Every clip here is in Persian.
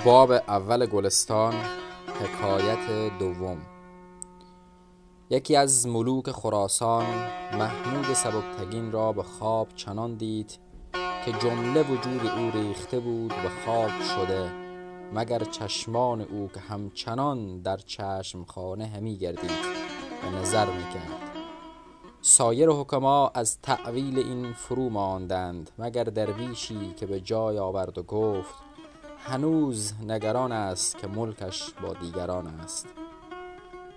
باب اول گلستان، حکایت دوم. یکی از ملوک خراسان محمود سبکتگین را به خواب چنان دید که جمله وجود او ریخته بود به خواب شده، مگر چشمان او که همچنان در چشمخانه همی گردید و نظر میکرد. سایر حکما از تأویل این فرو ماندند، مگر درویشی که به جای آورد و گفت هنوز نگران است که ملکش با دیگران است.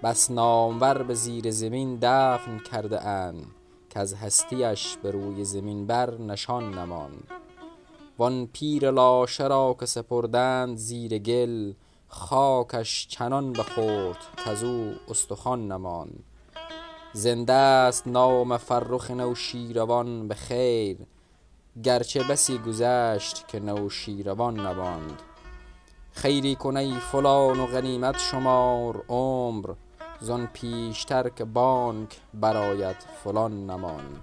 بس نامور به زیر زمین دفن کرده اند که از هستیش به روی زمین بر نشان نماند. وان پیر لاشه را که سپردند زیر گل، خاکش چنان بخورد کز او استخوان نماند. زنده است نام فرخ نوشیروان به خیر، گرچه بسی گذشت که نوشیروان نماند. خیری کن ای فلان و غنیمت شمار عمر، زان پیشتر که بانگ برآید فلان نماند.